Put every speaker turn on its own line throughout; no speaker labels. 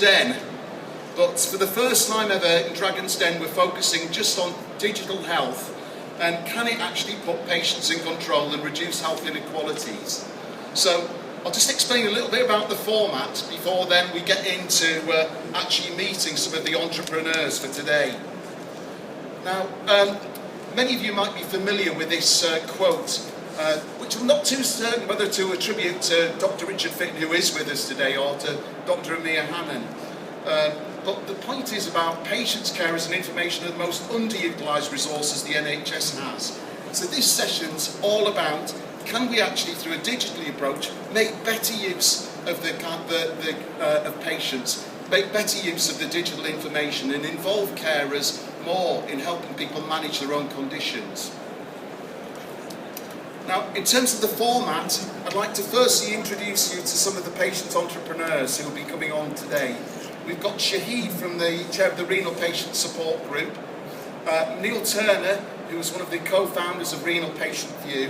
Den. But for the first time ever in Dragon's Den, we're focusing just on digital health and can it actually put patients in control and reduce health inequalities. So I'll just explain a little bit about the format before then we get into actually meeting some of the entrepreneurs for today. Now, many of you might be familiar with this quote, which I'm not too certain whether to attribute to Dr. Richard Fitton, who is with us today, or to Dr. Amir Hannan. But the point is about patients' carers and information are the most underutilised resources the NHS has. So this session's all about, can we actually, through a digitally approach, make better use of of patients, make better use of the digital information and involve carers more in helping people manage their own conditions. Now, in terms of the format, I'd like to firstly introduce you to some of the patient entrepreneurs who will be coming on today. We've got Shahid from the chair of the Renal Patient Support Group, Neil Turner, who is one of the co-founders of Renal Patient View,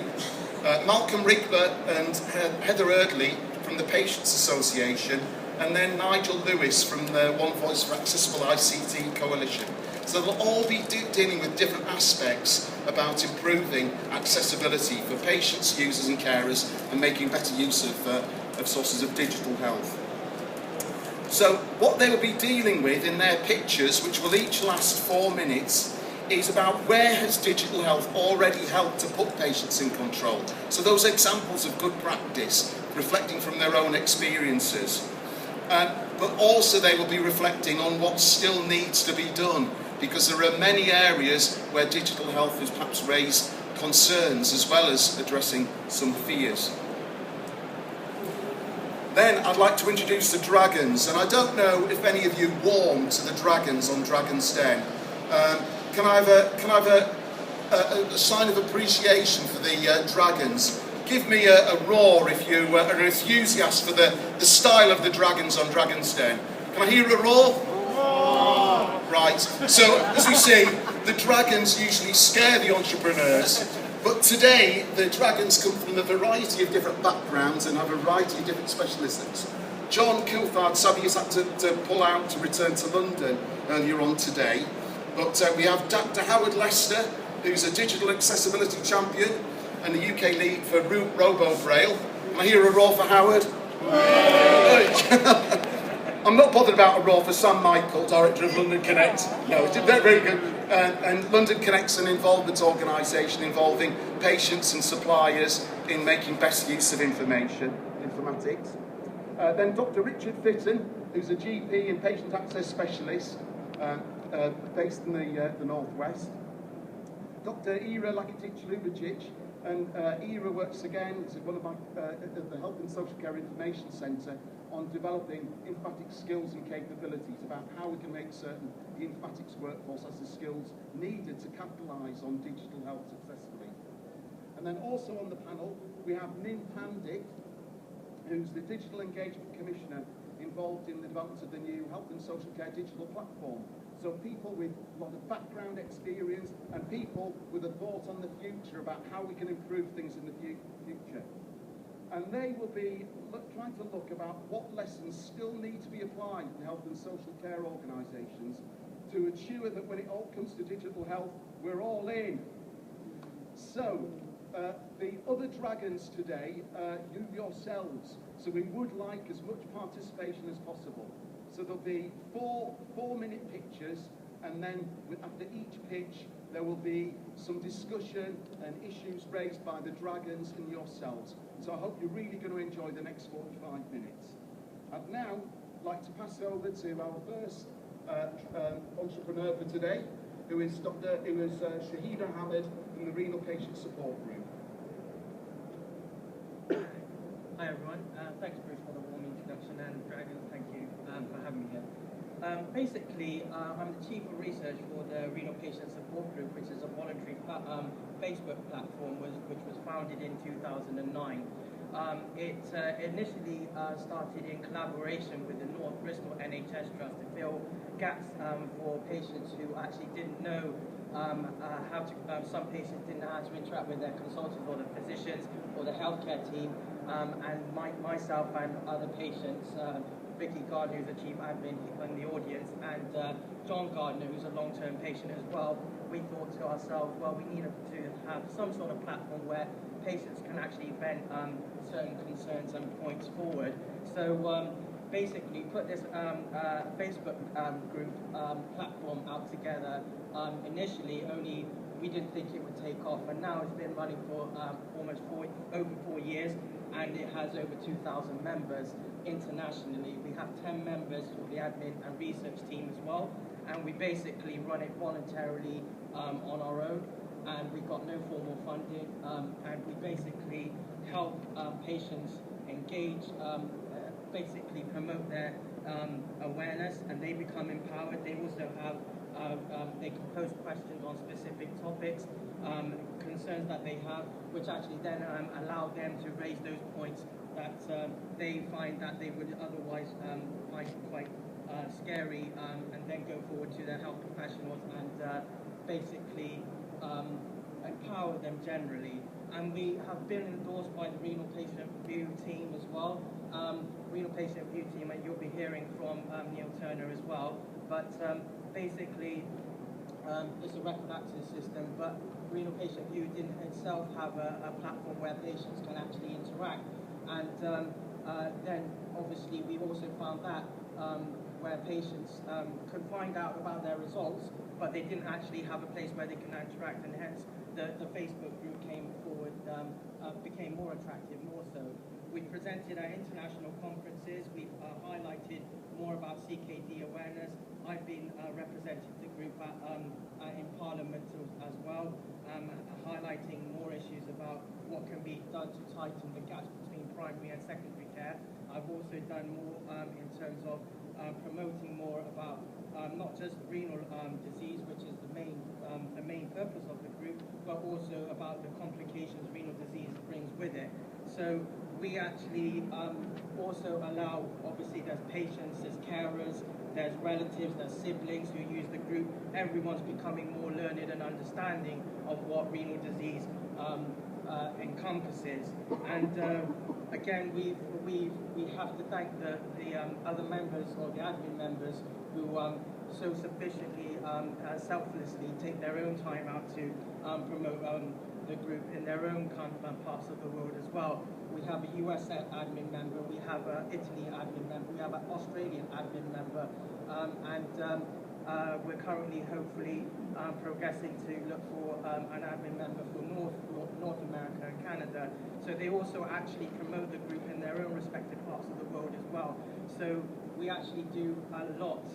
Malcolm Rigler and Heather Erdley from the Patients Association, and then Nigel Lewis from the One Voice for Accessible ICT Coalition. So they'll all be dealing with different aspects about improving accessibility for patients, users and carers, and making better use of sources of digital health. So what they will be dealing with in their pictures, which will each last 4 minutes, is about where has digital health already helped to put patients in control. So those examples of good practice, reflecting from their own experiences. But also they will be reflecting on what still needs to be done, because there are many areas where digital health has perhaps raised concerns as well as addressing some fears. Then I'd like to introduce the Dragons, and I don't know if any of you warmed to the Dragons on Dragon's Den. Can I have a sign of appreciation for the Dragons? Give me a roar if you are an enthusiast for the style of the Dragons on Dragon's Den. Can I hear a roar? Right, so as we see, the Dragons usually scare the entrepreneurs, but today the Dragons come from a variety of different backgrounds and have a variety of different specialisms. John Coulthard sadly has had to pull out to return to London earlier on today, but we have Dr. Howard Lester, who's a digital accessibility champion and the UK lead for Robo-Braille. Can I hear a roar for Howard? I'm not bothered about a roar for Sam Michael, Director of London Connect. No, it's very, very good. And London Connect's an involvement organisation involving patients and suppliers in making best use of informatics. Then Dr. Richard Fitton, who's a GP and patient access specialist based in the Northwest. Dr. Ira Lakitic-Lubicic, and Ira works again as one of my at the Health and Social Care Information Centre on developing informatics skills and capabilities about how we can make certain the informatics workforce has the skills needed to capitalise on digital health successfully. And then also on the panel we have Nin Pandit, who's the Digital Engagement Commissioner involved in the development of the new Health and Social Care digital platform. So people with a lot of background experience and people with a thought on the future about how we can improve things in the future. And they will be trying to look about what lessons still need to be applied in health and social care organisations to ensure that when it all comes to digital health, we're all in. So, the other Dragons today, you yourselves. So we would like as much participation as possible. So there'll be four-minute pictures, and then after each pitch, there will be some discussion and issues raised by the Dragons and yourselves. So I hope you're really going to enjoy the next 45 minutes. I'd now like to pass over to our first entrepreneur for today, who is Shahid Ahmed from the Renal Patient Support Group.
Hi everyone, thanks Bruce for the warm introduction, and Dragons, thank you for having me here. Basically, I'm the Chief of Research for the Renal Patient Support Group, which is a voluntary Facebook platform which was founded in 2009. It initially started in collaboration with the North Bristol NHS Trust to fill gaps for patients who actually didn't know some patients didn't know how to interact with their consultants or the physicians or the healthcare team and myself and other patients, Vicky Gardner, who's the chief admin in the audience, and John Gardner, who's a long-term patient as well, we thought to ourselves, well, we needed to have some sort of platform where patients can actually vent certain concerns and points forward. So basically put this Facebook group platform out together. Initially, we didn't think it would take off, and now it's been running for almost over 4 years, and it has over 2,000 members internationally. We have 10 members for the admin and research team as well, and we basically run it voluntarily on our own, and we've got no formal funding, and we basically help patients engage, basically promote their awareness, and they become empowered. They also have they can post questions on specific topics, concerns that they have, which actually then allow them to raise those points that they find that they would otherwise find quite scary, and then go forward to their health professionals and basically empower them generally. And we have been endorsed by the Renal Patient View team as well. Renal Patient View team, and you'll be hearing from Neil Turner as well. But basically, it's a record access system, but Renal Patient View didn't itself have a platform where patients can actually interact. And then, obviously, we also found that where patients could find out about their results, but they didn't actually have a place where they can interact, and hence the Facebook group came forward, became more attractive, more so. We presented at international conferences. We've highlighted more about CKD awareness. I've been representing the group in Parliament as well, highlighting more issues about what can be done to tighten the gaps between primary and secondary care. I've also done more in terms of promoting more about not just renal disease, which is the main purpose of the group, but also about the complications renal disease brings with it. So we actually also allow, obviously there's patients, there's carers, there's relatives, there's siblings who use the group. Everyone's becoming more learned and understanding of what renal disease encompasses. And again, we have to thank the other members, or the admin members, who so sufficiently, selflessly take their own time out to promote the group in their own parts of the world as well. We have a US admin member, we have an Italy admin member, we have an Australian admin member, and we're currently hopefully progressing to look for an admin member for North America and Canada. So they also actually promote the group in their own respective parts of the world as well. So we actually do a lot,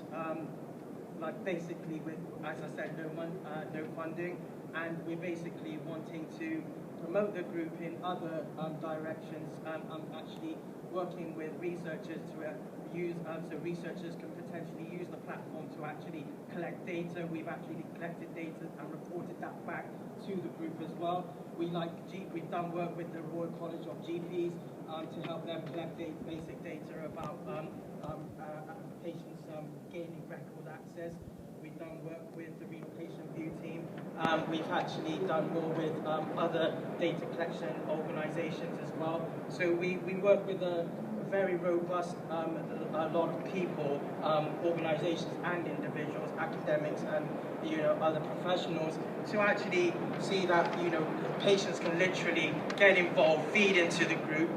like basically with, as I said, no funding, and we're basically wanting to promote the group in other directions. I'm actually working with researchers to use, so researchers can potentially use the platform to actually collect data. We've actually collected data and reported that back to the group as well. We've done work with the Royal College of GPs to help them collect basic data about patients gaining record access. We've done work with the Renal Patient View team. We've actually done more with other data collection organizations as well. So we work with a very robust a lot of people, organizations and individuals, academics and other professionals, to actually see that patients can literally get involved, feed into the group,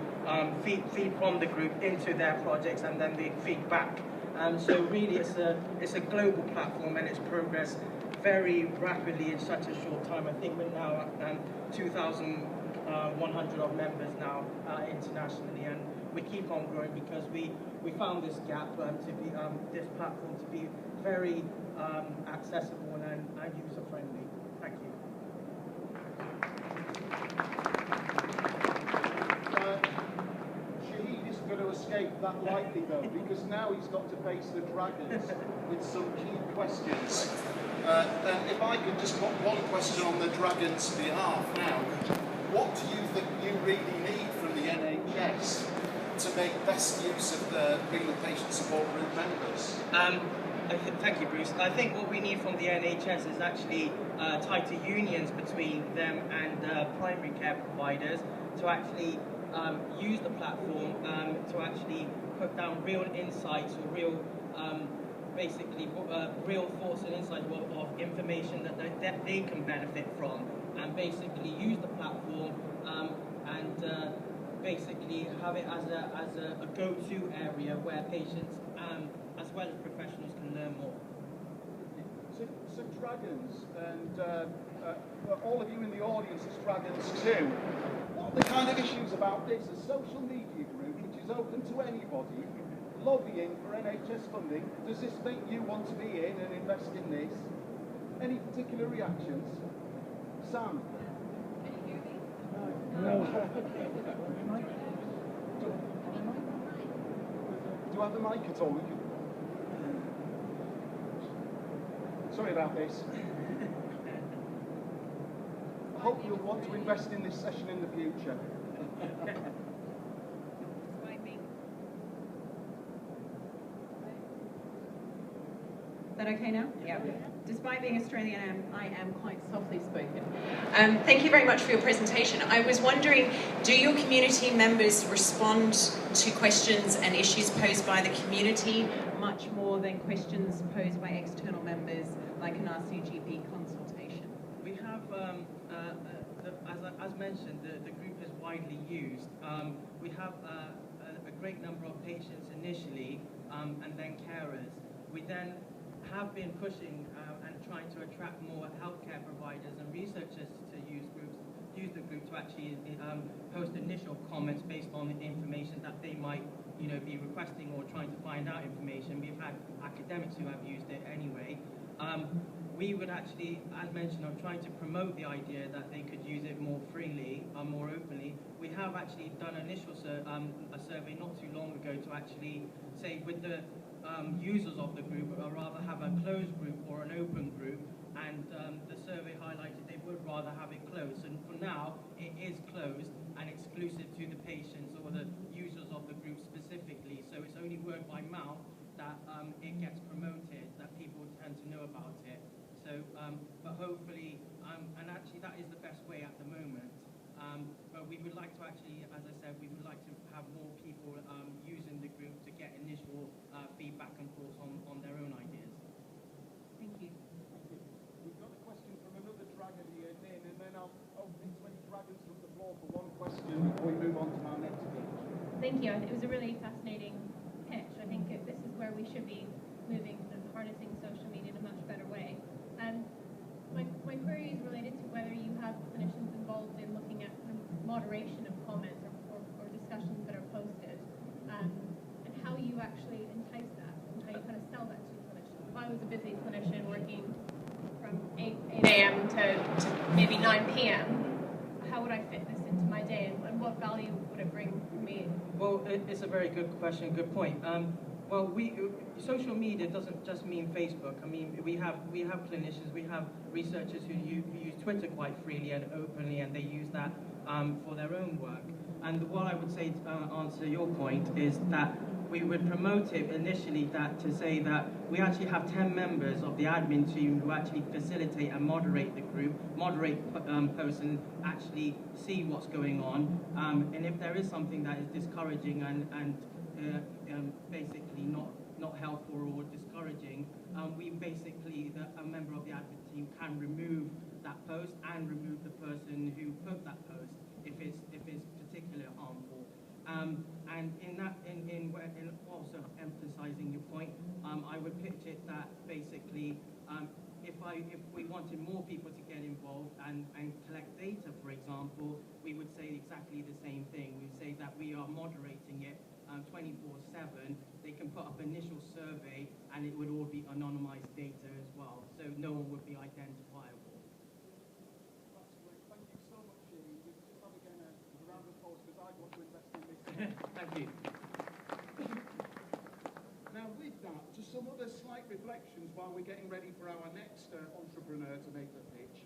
feed from the group into their projects, and then they feed back. So really it's a global platform, and it's progressed very rapidly in such a short time. I think we're now at 2,100 of members now internationally, and we keep on growing because we found this gap to be this platform to be very accessible and user friendly. Thank you.
Shahid isn't going to escape that lightly though, because now he's got to face the dragons with some key questions. And if I could just put one question on the dragons' behalf now, what do you think you really need from the NHS to make best use of the renal patient support group members?
Thank you, Bruce. I think what we need from the NHS is actually tighter unions between them and primary care providers to actually use the platform to actually put down real insights or real, basically real thoughts and insights of information that they can benefit from, and basically use the platform and basically have it as a go-to area where patients as well as professionals can learn more.
So Dragons, and all of you in the audience as Dragons too, what are the kind of issues about this? A social media group which is open to anybody, lobbying for NHS funding. Does this make you want to be in and invest in this? Any particular reactions? Sam?
Can you hear me?
No. Do you have the mic at all? Sorry about this. I hope you'll want to invest in this session in the future.
Is that okay now? Yeah. Despite being Australian, I am quite softly spoken. Thank you very much for your presentation. I was wondering, do your community members respond to questions and issues posed by the community much more than questions posed by external members, like an RCGP consultation?
We have, as mentioned, the group is widely used. We have a great number of patients initially, and then carers. We then have been pushing and trying to attract more healthcare providers and researchers to use the group to actually post initial comments based on the information that they might, be requesting or trying to find out information. We've had academics who have used it anyway. We would actually, as mentioned, I'm trying to promote the idea that they could use it more freely, more openly. We have actually done an initial a survey not too long ago to actually say with the users of the group, or rather have a closed group or an open group, and the survey highlighted they would rather have it closed. And for now, it is closed and exclusive to the patients or the users of the group specifically. So it's only word by mouth that it gets promoted, that people tend to know about it. So, but hopefully, and actually that is the best way at the moment. But we would like to actually, as I said, we would like to have more people using the group to get initial feedback and thoughts on their own ideas.
Thank you.
We've got a question from another dragon here, Lynn, and then I'll open to any dragons from the floor for one question before we move on to our next pitch.
Thank you. It was a really fascinating pitch. I think this is where we should be moving and harnessing social media in a much better way. My query is related to whether you have clinicians involved in looking at moderation of comments or discussions that are posted, and how you actually entice that, and how you kind of sell that to clinicians. If I was a busy clinician working from 8 a.m. to maybe 9 p.m., how would I fit this into my day, and what value would it bring for me?
Well, it's a very good question, good point. Well, social media doesn't just mean Facebook. I mean, we have clinicians, we have researchers who use Twitter quite freely and openly, and they use that for their own work. And what I would say to answer your point is that we would promote it initially to say that we actually have 10 members of the admin team who actually facilitate and moderate the group, moderate posts and actually see what's going on. And if there is something that is discouraging and basically not helpful or discouraging, we basically, a member of the admin team can remove that post and remove the person who put that post if it's particularly harmful. And in also emphasising your point, I would pitch it that basically if we wanted more people to get involved and collect data, for example, we would say exactly the same thing. We would say that we are moderating it 24/7. They can put up initial survey and it would all be anonymized data as well, so no one would be identifiable.
That's great. Thank you so much, Shane. Just have again a round of applause because I want to invest in this.
Thank you.
Now with that, just some other slight reflections while we're getting ready for our next entrepreneur to make the pitch.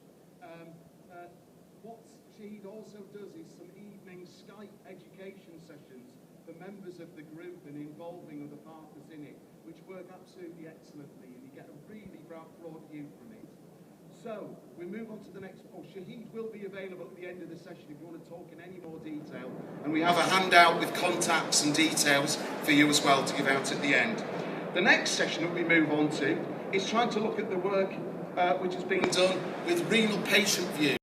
What Shade also does is some evening Skype education sessions for members of the group and involving other partners in it, which work absolutely excellently, and you get a really broad view from it. So we move on to the next. Oh, Shahid will be available at the end of the session if you want to talk in any more detail. And we have a handout with contacts and details for you as well to give out at the end. The next session that we move on to is trying to look at the work which is being done with renal patient view.